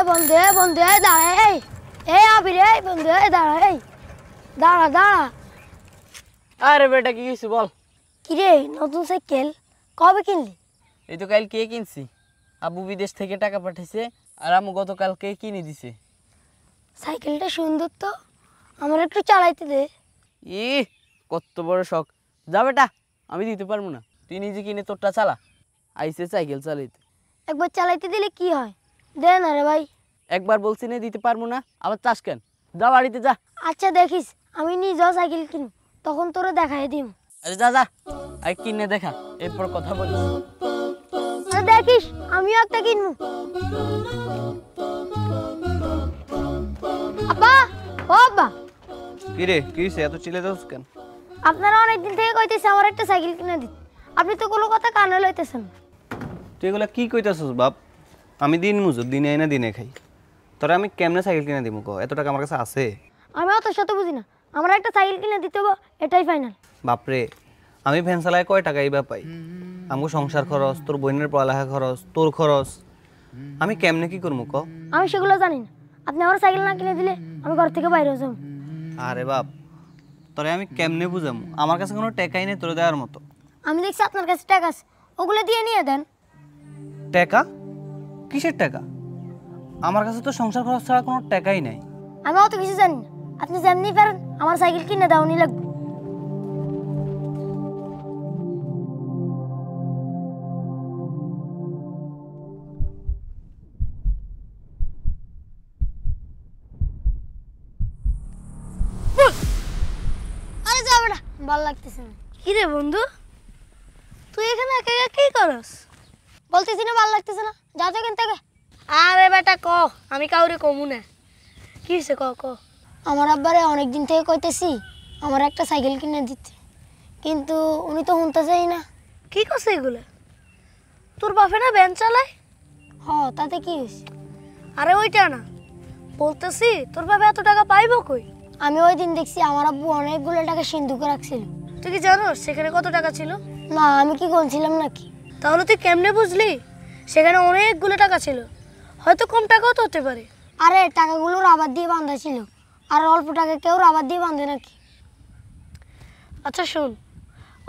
বন্ধু বন্ধু দাঁড়া এই আবি রে বন্ধু দাঁড়া দাঁড়া দাঁড়া। আরে বেটা কি কিছু বল। কি রে নতুন সাইকেল কবে কিনলি? এই তো কাল কে কিনছি, আবু বিদেশ থেকে টাকা পাঠাইছে আর আমু গতকালকে কিনে দিছে। সাইকেলটা সুন্দর তো, আমার একটু চালাইতে দে। ই কত বড় শখ। যা বেটা, আমি দিতে পারবো না, তুই নিজে কিনে তোরটা চালা। আইসে সাইকেল চালাইতে। একবার চালাইতে দিলে কি হয়, দে না রে ভাই। একবার বলছি না দিতে পারবো না, আবার চাস কেন? যা বাড়িতে যা। আচ্ছা দেখিস আমি নিজেও সাইকেল কিনব, তখন তোরে দেখাই দিম। আরে যা যা, আই কিনে দেখা, এরপর কথা বলিস। আরে দেখিস আমিও একটা কিনবো। আব্বা ও আব্বা। কি রে, কি হইছে এত চিল্লাতে হস কেন? আপনারা অনেকদিন থেকে কইতেছে আমার একটা সাইকেল কিনে দিন, আপনি তো কোনো কথা কানে লইতেছেন। তুই এগুলা কি কইতাছস বাপ? আমি দিন মজুর, দিনে আইনা দিনে খাই। তোরা আমি কেমনে সাইকেল কিনে দিব কো? এত টাকা আমার কাছে আছে? আমি অত শত বুঝি না, আমার একটা সাইকেল কিনে দিতে হবে, এটাই ফাইনাল। বাপরে, আমি ভ্যান চালায় কয় টাকা এইবা পাই? আমগো সংসার খরচ, তোর বোনের পড়ালেখা খরচ, তোর খরচ, আমি কেমনে কি করবো ক? আমি সেগুলো জানি না, আপনি আমার সাইকেল না কিনে দিলে আমি ঘর থেকে বাইরে যাব। আরে বাপ, তোরে আমি কেমনে বুঝামু? আমার কাছে কোনো টাকাই নেই তোরে দেওয়ার মতো। আমি দেখছি আপনার কাছে টাকা আছে, ওগুলো দিয়ে নিয়ে দেন। টাকা? কিসের টাকা? আমার কাছে তো সংসার খরচ ছাড়া কোনো টাকাই নাই। আমি অত কিছু জানি না, আপনি যেমনি পারেন আমার সাইকেল কিনে দাওনি লাগবে। আরে যাবে না, ভালো লাগতেছে না। কি রে বন্ধু, তুই এখানে একা একা কি করস? বলতেছি না ভালো লাগতেছে না, যা তো এখান থেকে। আরে বেটা ক, আমি কাউরে কমু না। কি হয়েছে ক ক। আমার আব্বারে অনেকদিন থেকে কইতেছি আমার একটা সাইকেল কিনে দিতে, কিন্তু উনি তো শুনতেছেই না। কি করছে এগুলো? তোর বাপে না ভ্যান চালায়? হ, তাতে কি হয়েছে? আরে ওইটা না, বলতেছি তোর বাপে এত টাকা পাইবো কই? আমি ওই দিন দেখছি আমার আব্বু অনেকগুলো টাকা সিন্ধুকে রাখছিল। তুই কি জানোস সেখানে কত টাকা ছিল? না, আমি কি বলছিলাম নাকি? তাহলে তুই কেমনে বুঝলি সেখানে অনেকগুলো টাকা ছিল? হয়তো কম টাকাও তো হতে পারে। আরে টাকাগুলো রাবার দিয়ে বাঁধা ছিল, আর অল্প টাকা কেউ রাবার দিয়ে বাঁধে নাকি? আচ্ছা শোন,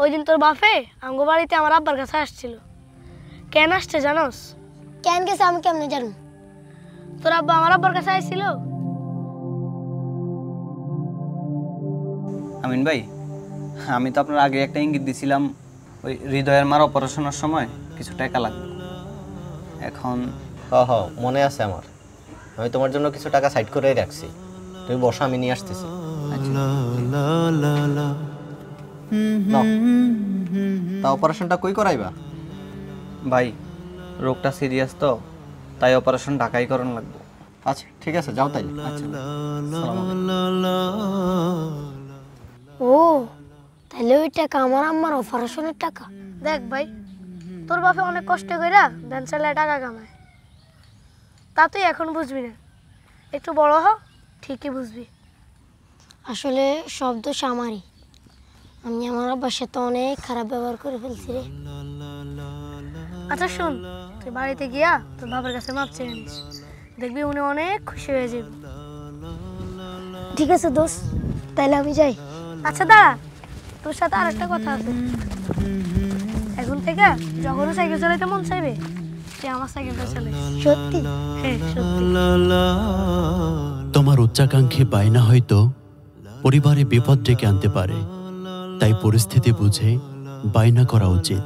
ওই দিন তোর বাপে আমগো বাড়িতে আমার আব্বার কাছে আসছিল। কেন আসছে জানোস? কেন গেছে আমি কেমনে জানবো? তোর আব্বা আমার আব্বার কাছে আসছিল। আমিন ভাই, আমি তো আপনার আগে একটা ইঙ্গিত দিছিলাম, ওই হৃদয়ের মার অপারেশনের সময় কিছু টাকা লাগবে। এখন হ মনে আছে আমার, আমি তোমার জন্য কিছু টাকা সাইড করেই রাখছি, তুমি বসো আমি নিয়ে আসতেছি। নাও। তা অপারেশনটা কই করাইবা? ভাই, রোগটা সিরিয়াস তো, তাই অপারেশন ঢাকাই করানো লাগবে। আচ্ছা ঠিক আছে, যাও তাইলে। আচ্ছা, ও তাহলে ওই টাকা আমার আম্মার অপারেশনের টাকা। দেখ ভাই, তোর বাপে অনেক কষ্ট কইরা ভ্যান চালায় টাকা কামায়, তা তুই এখন বুঝবি না, একটু বড় হ ঠিকই বুঝবি। আসলে সব দোষ আমারই, আমি আমার আব্বার সাথে অনেক খারাপ ব্যবহার করে ফেলছি রে। আচ্ছা শোন, তুই বাড়িতে গিয়া তোর বাবার কাছে মাপ চেয়ে নিস, দেখবি উনি অনেক খুশি হয়ে যাবে। ঠিক আছে দোস্ত, তাইলে আমি যাই। আচ্ছা দাঁড়া, তোর সাথে আর একটা কথা আছে। এখন থেকে যখন সাইকেল চালাইতে মন চাইবে তুই আমার সাইকেলটা চালাইস। সত্যি? হ্যাঁ সত্যি। তোমার উচ্চাকাঙ্ক্ষী বায়না হয়তো পরিবারে বিপদ ডেকে আনতে পারে, তাই পরিস্থিতি বুঝে বায়না করা উচিত।